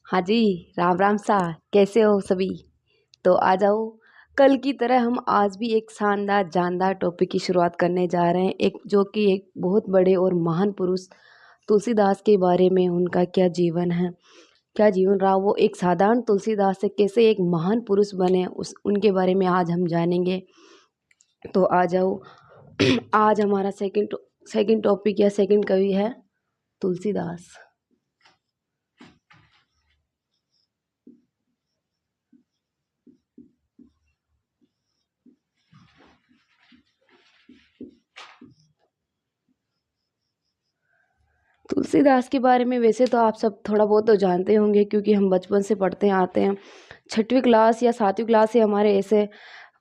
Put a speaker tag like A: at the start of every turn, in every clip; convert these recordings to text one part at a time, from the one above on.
A: हाँ जी। राम राम सा। कैसे हो सभी? तो आ जाओ। कल की तरह हम आज भी एक शानदार जानदार टॉपिक की शुरुआत करने जा रहे हैं, एक जो कि एक बहुत बड़े और महान पुरुष तुलसीदास के बारे में। उनका क्या जीवन है, क्या जीवन रहा, वो एक साधारण तुलसीदास से कैसे एक महान पुरुष बने, उस उनके बारे में आज हम जानेंगे। तो आ जाओ। आज हमारा सेकंड टॉपिक या सेकंड कवि है तुलसीदास। तुलसीदास के बारे में वैसे तो आप सब थोड़ा बहुत तो जानते होंगे, क्योंकि हम बचपन से पढ़ते आते हैं। छठवीं क्लास या सातवीं क्लास से हमारे ऐसे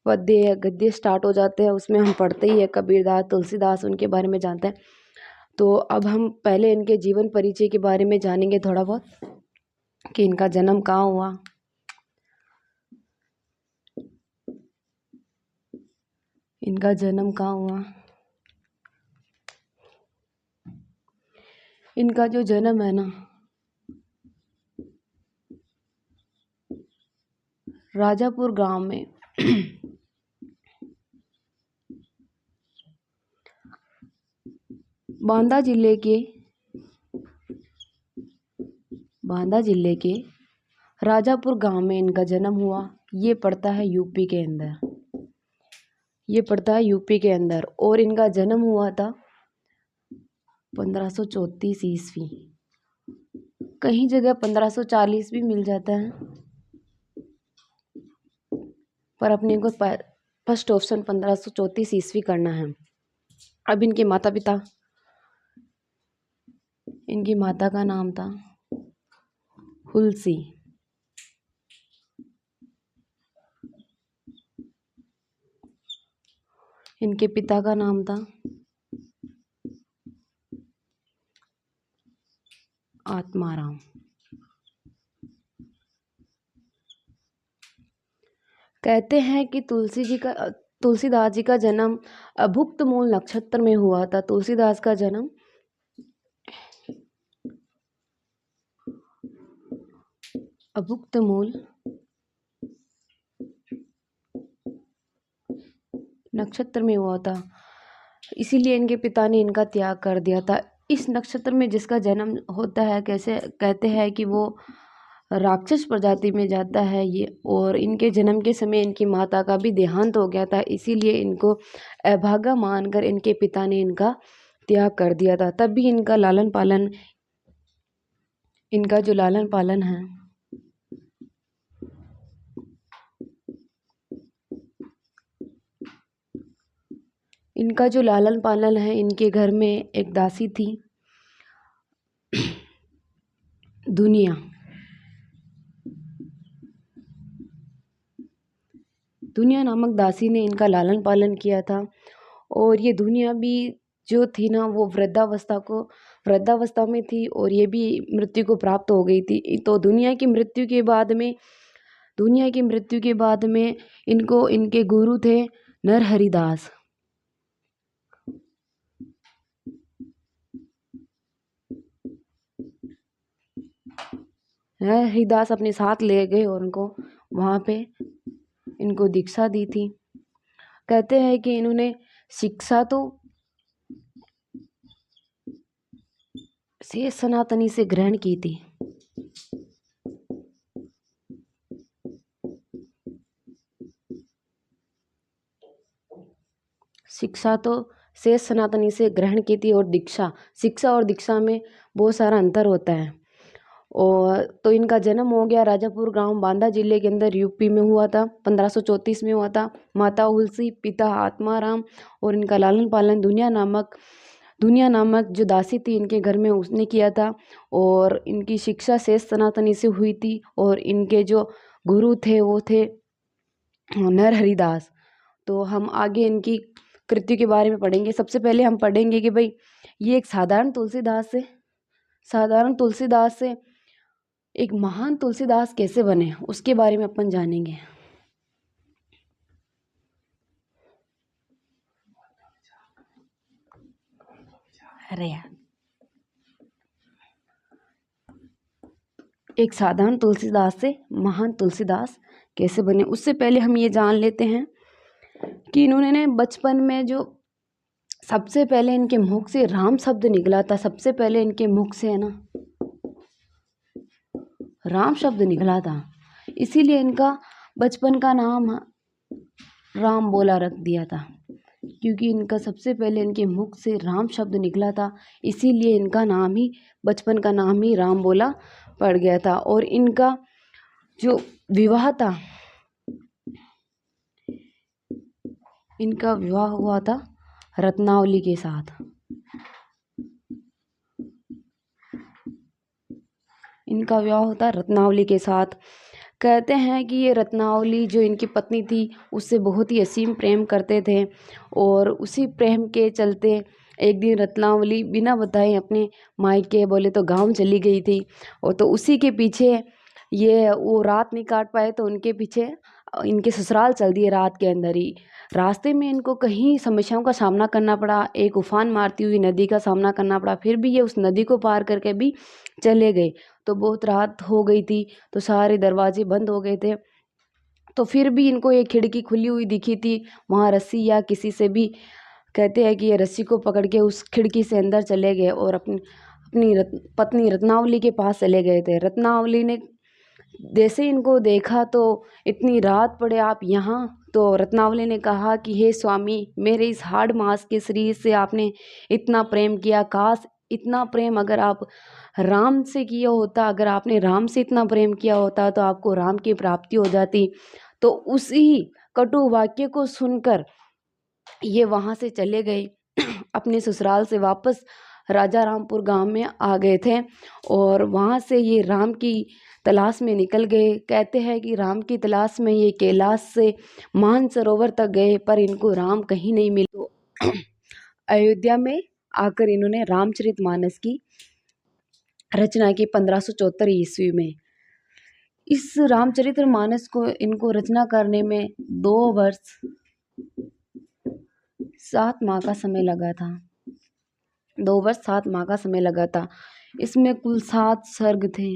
A: पद्य या गद्य स्टार्ट हो जाते हैं, उसमें हम पढ़ते ही है कबीरदास, तुलसीदास, उनके बारे में जानते हैं। तो अब हम पहले इनके जीवन परिचय के बारे में जानेंगे थोड़ा बहुत, कि इनका जन्म कहाँ हुआ। इनका जन्म कहाँ हुआ। इनका जो जन्म है ना, राजापुर गांव में बांदा जिले के राजापुर गांव में इनका जन्म हुआ। ये पड़ता है यूपी के अंदर। और इनका जन्म हुआ था 1534 ईस्वी। कहीं जगह 1540 भी मिल जाता है, पर अपने को फर्स्ट ऑप्शन 1534 ईस्वी करना है। अब इनके माता पिता, इनकी माता का नाम था हुलसी। इनके पिता का नाम था आत्माराम। कहते हैं कि तुलसीदास जी का जन्म अभुक्त मूल नक्षत्र में हुआ था। तुलसीदास का जन्म अभुक्त मूल नक्षत्र में हुआ था, इसीलिए इनके पिता ने इनका त्याग कर दिया था। इस नक्षत्र में जिसका जन्म होता है, कैसे कहते हैं कि वो राक्षस प्रजाति में जाता है ये। और इनके जन्म के समय इनकी माता का भी देहांत हो गया था, इसीलिए इनको अभागा मानकर इनके पिता ने इनका त्याग कर दिया था। तब भी इनका लालन पालन है, इनका जो लालन पालन है, इनके घर में एक दासी थी, दुनिया नामक दासी ने इनका लालन पालन किया था। और ये दुनिया भी जो थी ना, वो वृद्धावस्था में थी, और ये भी मृत्यु को प्राप्त हो गई थी। तो दुनिया की मृत्यु के बाद में इनको इनके गुरु थे नरहरिदास। नरहरिदास अपने साथ ले गए और उनको वहाँ पे इनको दीक्षा दी थी। कहते हैं कि इन्होंने शिक्षा तो शेष सनातनी से ग्रहण की थी। शिक्षा तो शेष सनातनी से ग्रहण की थी, और शिक्षा और दीक्षा में बहुत सारा अंतर होता है। और तो इनका जन्म हो गया राजापुर गांव, बांदा जिले के अंदर, यूपी में हुआ था। 1534 में हुआ था। माता हुलसी, पिता आत्माराम, और इनका लालन पालन दुनिया नामक जो दासी थी इनके घर में, उसने किया था। और इनकी शिक्षा शेष सनातनी से हुई थी। और इनके जो गुरु थे वो थे नरहरिदास। तो हम आगे इनकी कृति के बारे में पढ़ेंगे। सबसे पहले हम पढ़ेंगे कि भाई ये एक साधारण तुलसीदास से एक महान तुलसीदास कैसे बने, उसके बारे में अपन जानेंगे। अरे यार, एक साधारण तुलसीदास से महान तुलसीदास कैसे बने, उससे पहले हम ये जान लेते हैं कि इन्होंने बचपन में जो सबसे पहले इनके मुख से राम शब्द निकला था, सबसे पहले इनके मुख से है ना राम शब्द निकला था, इसीलिए इनका बचपन का नाम राम बोला रख दिया था, क्योंकि इनका सबसे पहले इनके मुख से राम शब्द निकला था, इसीलिए इनका नाम ही बचपन का नाम ही राम बोला पड़ गया था। और इनका जो विवाह था, इनका विवाह हुआ था रत्नावली के साथ। इनका विवाह होता रत्नावली के साथ। कहते हैं कि ये रत्नावली जो इनकी पत्नी थी उससे बहुत ही असीम प्रेम करते थे, और उसी प्रेम के चलते एक दिन रत्नावली बिना बताए अपने मायके बोले तो गांव चली गई थी, और तो उसी के पीछे ये वो रात नहीं काट पाए तो उनके पीछे इनके ससुराल चल दिए रात के अंदर ही। रास्ते में इनको कहीं समस्याओं का सामना करना पड़ा, एक उफान मारती हुई नदी का सामना करना पड़ा, फिर भी ये उस नदी को पार करके भी चले गए। तो बहुत रात हो गई थी, तो सारे दरवाजे बंद हो गए थे, तो फिर भी इनको एक खिड़की खुली हुई दिखी थी, वहाँ रस्सी या किसी से भी, कहते हैं कि ये रस्सी को पकड़ के उस खिड़की से अंदर चले गए और अपनी अपनी पत्नी रत्नावली के पास चले गए थे। रत्नावली ने जैसे इनको देखा तो इतनी रात पड़े आप यहाँ, तो रत्नावली ने कहा कि हे स्वामी, मेरे इस हाड़ मांस के शरीर से आपने इतना प्रेम किया, काश इतना प्रेम अगर आप राम से किया होता, अगर आपने राम से इतना प्रेम किया होता तो आपको राम की प्राप्ति हो जाती। तो उसी कटु वाक्य को सुनकर ये वहाँ से चले गए अपने ससुराल से वापस राजा रामपुर गांव में आ गए थे, और वहाँ से ये राम की तलाश में निकल गए। कहते हैं कि राम की तलाश में ये कैलाश से मानसरोवर तक गए, पर इनको राम कहीं नहीं मिले। तो अयोध्या में आकर इन्होंने रामचरितमानस की रचना की 1574 ईस्वी में। इस रामचरितमानस को इनको रचना करने में 2 वर्ष 7 माह का समय लगा था। 2 वर्ष 7 माह का समय लगा था। इसमें कुल 7 सर्ग थे।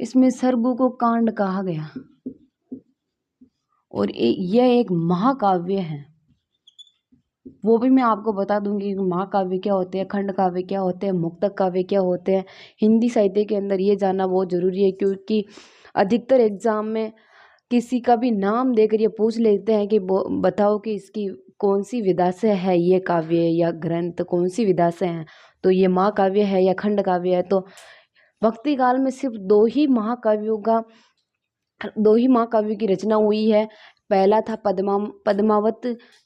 A: इसमें सर्गों को कांड कहा गया, और यह एक महाकाव्य है। वो भी मैं आपको बता दूंगी महाकाव्य क्या होते हैं, खंड काव्य क्या होते हैं, मुक्तक काव्य क्या होते हैं। हिंदी साहित्य के अंदर ये जानना बहुत जरूरी है, क्योंकि अधिकतर एग्जाम में किसी का भी नाम देकर ये पूछ लेते हैं कि बताओ कि इसकी कौन सी विधा से है ये काव्य या ग्रंथ, कौन सी विधा से है, तो ये महाकाव्य है या खंड काव्य है। तो भक्ति काल में सिर्फ 2 ही महाकाव्यों की रचना हुई है। पहला था पद्मावत,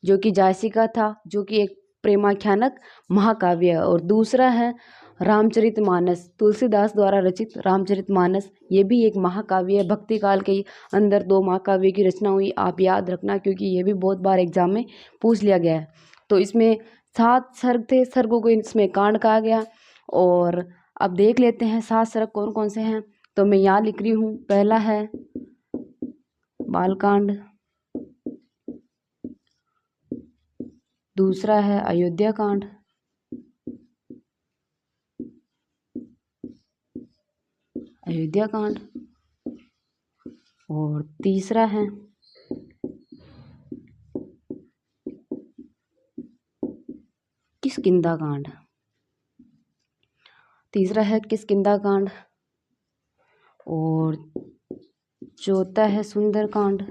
A: जो कि जायसिका था, जो कि एक प्रेमाख्यानक महाकाव्य है, और दूसरा है रामचरितमानस, तुलसीदास द्वारा रचित रामचरितमानस। ये भी एक महाकाव्य है। भक्ति काल के अंदर 2 महाकाव्य की रचना हुई, आप याद रखना, क्योंकि ये भी बहुत बार एग्जाम में पूछ लिया गया है। तो इसमें 7 सर्ग थे, सर्गों को इसमें कांड कहा गया। और अब देख लेते हैं 7 सर्ग कौन कौन से हैं। तो मैं यहाँ लिख रही हूँ, पहला है बालकांड, दूसरा है अयोध्या कांड, और तीसरा है किष्किंधा कांड, और चौथा है सुंदर कांड,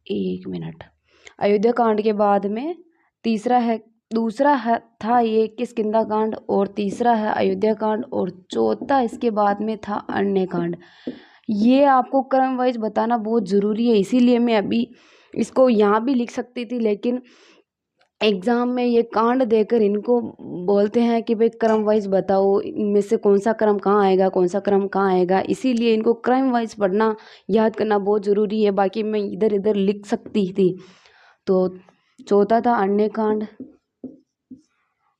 A: एक मिनट। अयोध्या कांड के बाद में दूसरा है था ये किष्किंधा कांड, और तीसरा है अयोध्या कांड, और चौथा इसके बाद में था अरण्य कांड। ये आपको क्रम वाइज बताना बहुत ज़रूरी है, इसीलिए मैं अभी इसको यहाँ भी लिख सकती थी, लेकिन एग्ज़ाम में ये कांड देकर इनको बोलते हैं कि भाई क्रम वाइज बताओ, इनमें से कौन सा क्रम कहाँ आएगा, कौन सा क्रम कहाँ आएगा, इसीलिए इनको क्रम वाइज पढ़ना याद करना बहुत ज़रूरी है। बाकी मैं इधर इधर लिख सकती थी। तो चौथा था अरण्य कांड,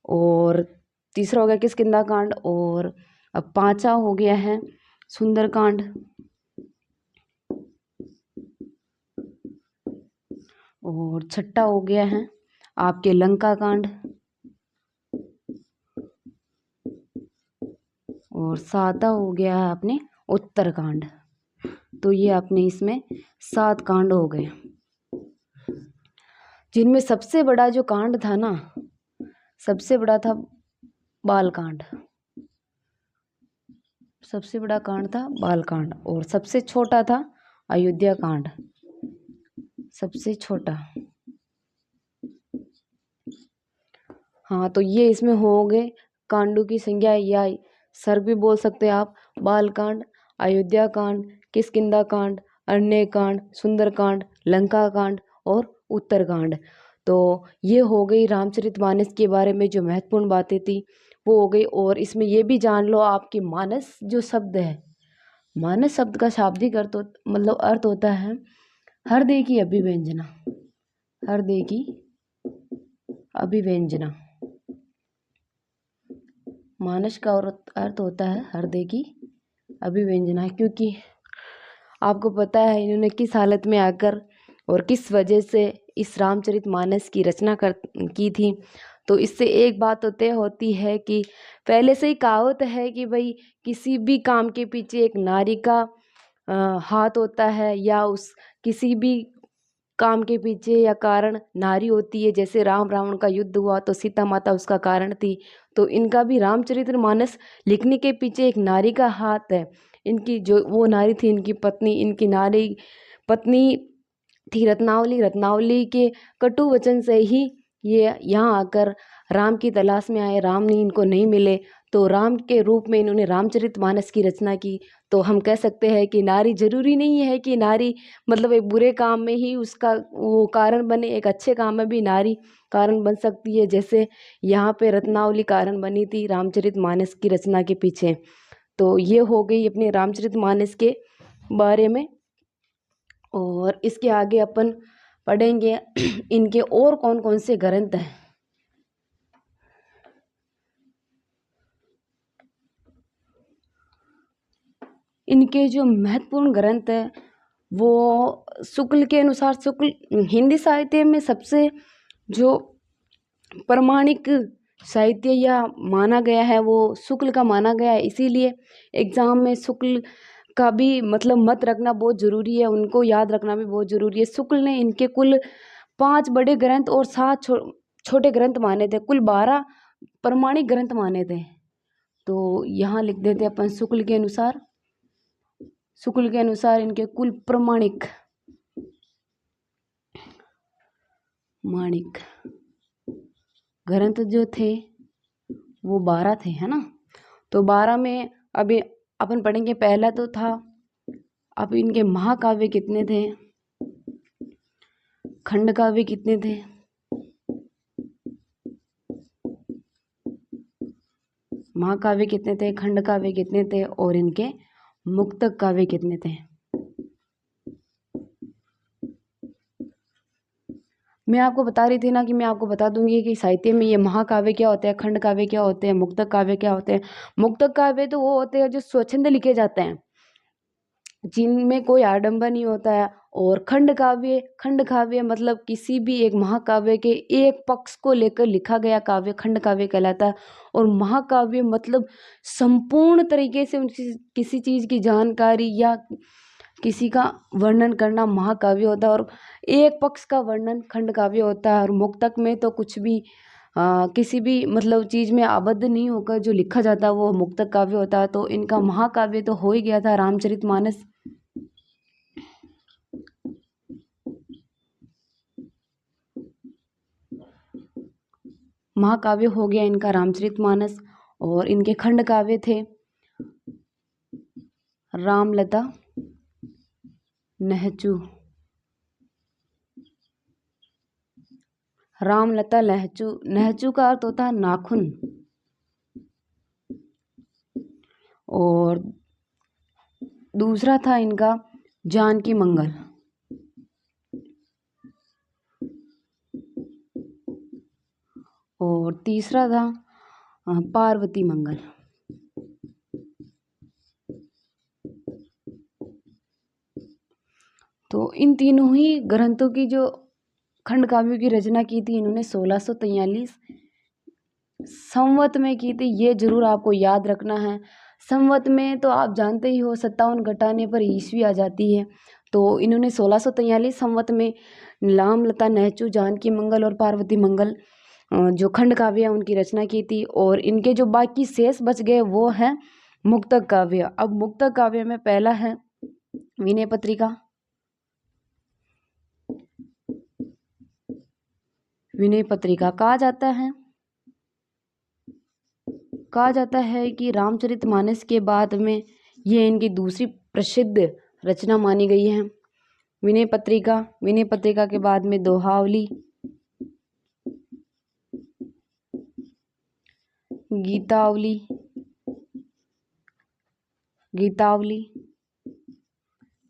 A: और तीसरा हो गया किष्किंधा कांड, और अब 5वां हो गया है सुंदर कांड, और 6ठा हो गया है आपके लंका कांड, और सातवां हो गया है अपने उत्तरकांड। तो ये अपने इसमें 7 कांड हो गए, जिनमें सबसे बड़ा जो कांड था ना, सबसे बड़ा था बालकांड। सबसे बड़ा कांड था बालकांड, और सबसे छोटा था अयोध्या कांड, सबसे छोटा। हाँ, तो ये इसमें हो गए कांडों की संख्या, या सर्ग भी बोल सकते हैं आप। बालकांड, अयोध्या कांड, किष्किंधा कांड, अरण्य कांड, सुंदरकांड, लंका कांड और उत्तरकांड। तो ये हो गई रामचरितमानस के बारे में जो महत्वपूर्ण बातें थी वो हो गई। और इसमें ये भी जान लो आपकी मानस जो शब्द है, मानस शब्द का शाब्दिक अर्थ मतलब अर्थ होता है हृदय की अभिव्यंजना, हृदय की अभिव्यंजना। मानस का अर्थ होता है हृदय की अभिव्यंजना, क्योंकि आपको पता है इन्होंने किस हालत में आकर और किस वजह से इस रामचरितमानस की रचना की थी। तो इससे एक बात तो तय होती है कि पहले से ही कहावत है कि भाई किसी भी काम के पीछे एक नारी का हाथ होता है, या उस किसी भी काम के पीछे या कारण नारी होती है। जैसे राम रावण का युद्ध हुआ तो सीता माता उसका कारण थी, तो इनका भी रामचरितमानस लिखने के पीछे एक नारी का हाथ है। इनकी जो वो नारी थी, इनकी पत्नी, इनकी नारी पत्नी थी रत्नावली। रत्नावली के कटु वचन से ही ये यहाँ आकर राम की तलाश में आए, राम ने इनको नहीं मिले, तो राम के रूप में इन्होंने रामचरितमानस की रचना की। तो हम कह सकते हैं कि नारी जरूरी नहीं है कि नारी मतलब एक बुरे काम में ही उसका वो कारण बने, एक अच्छे काम में भी नारी कारण बन सकती है। जैसे यहाँ पे रत्नावली कारण बनी थी रामचरितमानस की रचना के पीछे। तो ये हो गई अपने रामचरितमानस के बारे में। और इसके आगे अपन पढ़ेंगे इनके और कौन कौन से ग्रंथ हैं। इनके जो महत्वपूर्ण ग्रंथ है वो शुक्ल के अनुसार, शुक्ल हिंदी साहित्य में सबसे जो प्रमाणिक साहित्य या माना गया है वो शुक्ल का माना गया है। इसीलिए एग्जाम में शुक्ल का भी मतलब मत रखना बहुत ज़रूरी है, उनको याद रखना भी बहुत ज़रूरी है। शुक्ल ने इनके कुल 5 बड़े ग्रंथ और 7 छोटे ग्रंथ माने थे, कुल 12 प्रमाणिक ग्रंथ माने थे। तो यहाँ लिख देते अपन शुक्ल के अनुसार। शुक्ल के अनुसार इनके कुल प्रमाणिक माणिक ग्रंथ जो थे वो 12 थे, है ना। तो 12 में अभी अपन पढ़ेंगे। पहला तो था, अब इनके महाकाव्य कितने थे, खंड काव्य कितने थे, महाकाव्य कितने थे, खंड काव्य कितने थे, और इनके मुक्तक काव्य कितने थे। मैं आपको बता रही थी ना कि मैं आपको बता दूंगी कि साहित्य में ये महाकाव्य क्या होते हैं, खंड काव्य क्या होते हैं, मुक्तक काव्य क्या होते हैं। मुक्तक काव्य तो वो होते हैं जो स्वच्छंद लिखे जाते हैं, जिनमें कोई आडंबर नहीं होता है। और खंड काव्य मतलब किसी भी एक महाकाव्य के एक पक्ष को लेकर लिखा गया काव्य खंड काव्य कहलाता है। और महाकाव्य मतलब संपूर्ण तरीके से उनकी किसी चीज़ की जानकारी या किसी का वर्णन करना महाकाव्य होता है, और एक पक्ष का वर्णन खंड काव्य होता है। और मुक्तक में तो कुछ भी किसी भी मतलब चीज़ में आबद्ध नहीं होकर जो लिखा जाता है वो मुक्तक काव्य होता है। तो इनका महाकाव्य तो हो ही गया था रामचरितमानस। महाकाव्य हो गया इनका रामचरितमानस। और इनके खंड काव्य थे रामलता, लहचू, रामलता, लहचू। लहचू का अर्थ होता है नाखून। और दूसरा था इनका जानकी मंगल। और तीसरा था पार्वती मंगल। तो इन तीनों ही ग्रंथों की जो खंड काव्यों की रचना की थी इन्होंने 1643 संवत में की थी। ये जरूर आपको याद रखना है, संवत में तो आप जानते ही हो 57 घटाने पर ईस्वी आ जाती है। तो इन्होंने 1643 संवत में लाम लता नहचू जानकी मंगल और पार्वती मंगल जो खंड काव्य है उनकी रचना की थी। और इनके जो बाकी शेष बच गए वो है मुक्तक काव्य। अब मुक्तक काव्य में पहला है विनय पत्रिका। विनय पत्रिका कहा जाता है कि रामचरितमानस के बाद में ये इनकी दूसरी प्रसिद्ध रचना मानी गई है। विनय पत्रिका के बाद में दोहावली,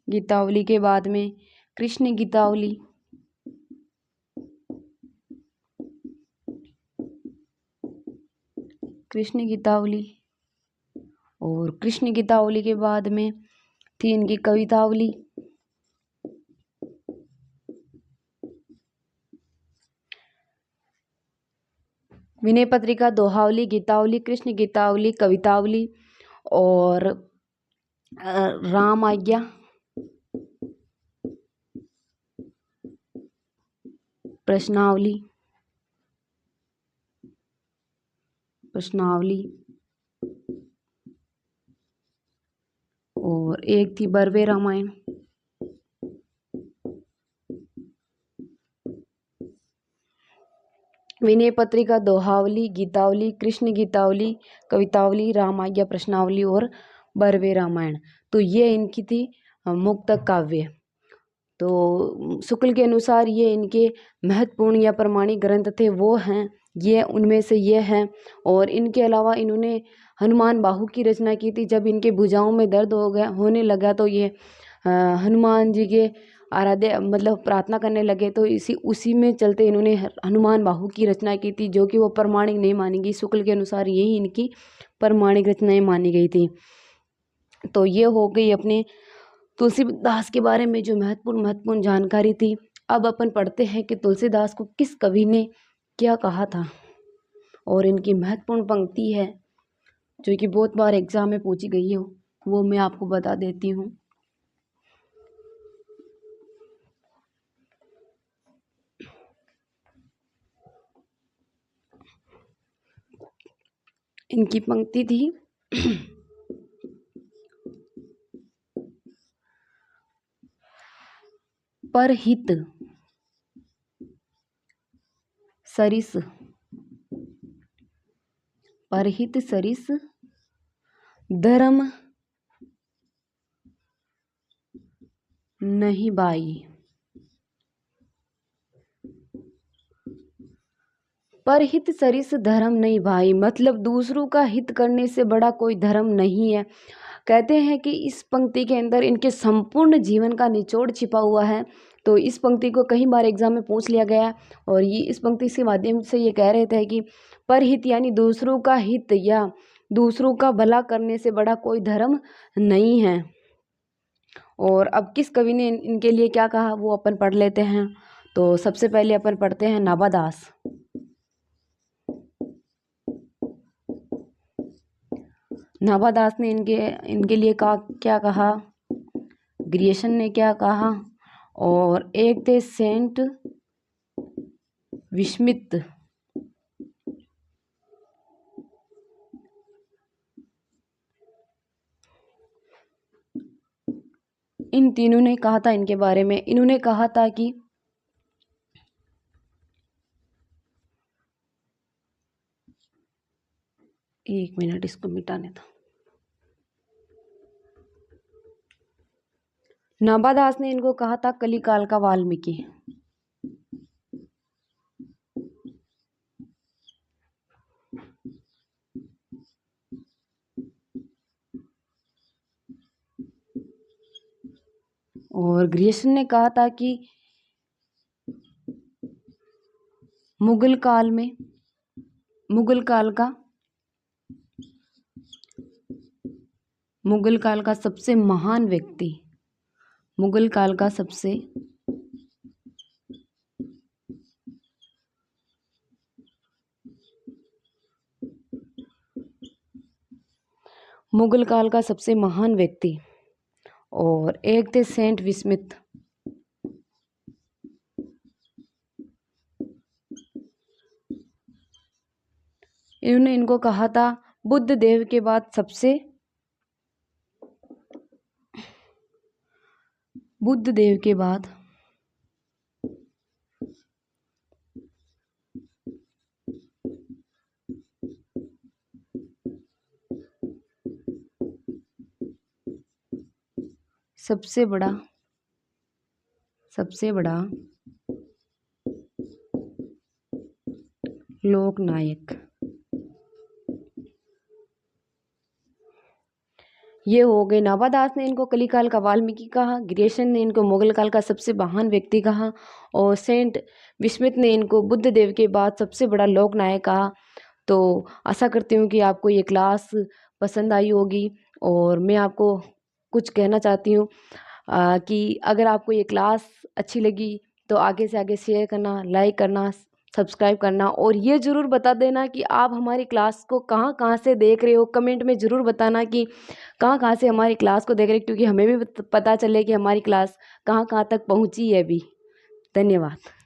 A: गीतावली के बाद में कृष्ण गीतावली, और कृष्ण गीतावली के बाद में थी इनकी कवितावली। विनय पत्रिका, दोहावली, गीतावली, कृष्ण गीतावली, कवितावली और राम आज्ञा, प्रश्नावली और एक थी बरवे रामायण। विनय पत्रिका, दोहावली, गीतावली, कृष्ण गीतावली, कवितावली, राम आज्ञा, प्रश्नावली और बरवे रामायण। तो ये इनकी थी मुक्तक काव्य। तो शुक्ल के अनुसार ये इनके महत्वपूर्ण या प्रमाणिक ग्रंथ थे वो हैं ये, उनमें से ये हैं। और इनके अलावा इन्होंने हनुमान बाहु की रचना की थी। जब इनके भुजाओं में दर्द होने लगा तो ये हनुमान जी के आराध्य मतलब प्रार्थना करने लगे। तो उसी में चलते इन्होंने हनुमान बाहु की रचना की थी, जो कि वो प्रमाणिक नहीं मानी गई। शुक्ल के अनुसार यही इनकी प्रमाणिक रचनाएं मानी गई थी। तो ये हो गई अपने तुलसीदास के बारे में जो महत्वपूर्ण जानकारी थी। अब अपन पढ़ते हैं कि तुलसीदास को किस कवि ने क्या कहा था। और इनकी महत्वपूर्ण पंक्ति है जो कि बहुत बार एग्जाम में पूछी गई हो, वो मैं आपको बता देती हूँ। इनकी पंक्ति थी परहित सरिस धर्म नहीं बाई। परहित सरिस धर्म नहीं भाई, मतलब दूसरों का हित करने से बड़ा कोई धर्म नहीं है। कहते हैं कि इस पंक्ति के अंदर इनके संपूर्ण जीवन का निचोड़ छिपा हुआ है। तो इस पंक्ति को कई बार एग्जाम में पूछ लिया गया है। और ये इस पंक्ति के माध्यम से ये कह रहे थे कि परहित यानी दूसरों का हित या दूसरों का भला करने से बड़ा कोई धर्म नहीं है। और अब किस कवि ने इनके लिए क्या कहा वो अपन पढ़ लेते हैं। तो सबसे पहले अपन पढ़ते हैं नाभादास। नाभादास ने इनके लिए क्या कहा, ग्रियर्सन ने क्या कहा, और एक थे सेंट विस्मित। इन तीनों ने कहा था इनके बारे में। इन्होंने कहा था कि एक मिनट इसको मिटाने था। नाभादास ने इनको कहा था कलिकाल का वाल्मीकि। और ग्रियर्सन ने कहा था कि मुगल काल का सबसे महान व्यक्ति, मुगल काल का सबसे मुगल काल का सबसे महान व्यक्ति, और एक थे सेंट विस्मित। इन्होंने इनको कहा था बुद्ध देव के बाद सबसे बड़ा लोकनायक। ये हो गए। नाभादास ने इनको कलिकाल का वाल्मीकि कहा, ग्रियर्सन ने इनको मुगल काल का सबसे महान व्यक्ति कहा, और सेंट विस्मित ने इनको बुद्ध देव के बाद सबसे बड़ा लोकनायक कहा। तो आशा करती हूँ कि आपको ये क्लास पसंद आई होगी, और मैं आपको कुछ कहना चाहती हूँ कि अगर आपको ये क्लास अच्छी लगी तो आगे से आगे शेयर करना, लाइक करना, सब्सक्राइब करना, और ये ज़रूर बता देना कि आप हमारी क्लास को कहाँ कहाँ से देख रहे हो। कमेंट में ज़रूर बताना कि कहाँ कहाँ से हमारी क्लास को देख रहे हो, क्योंकि हमें भी पता चले कि हमारी क्लास कहाँ कहाँ तक पहुँची है अभी। धन्यवाद।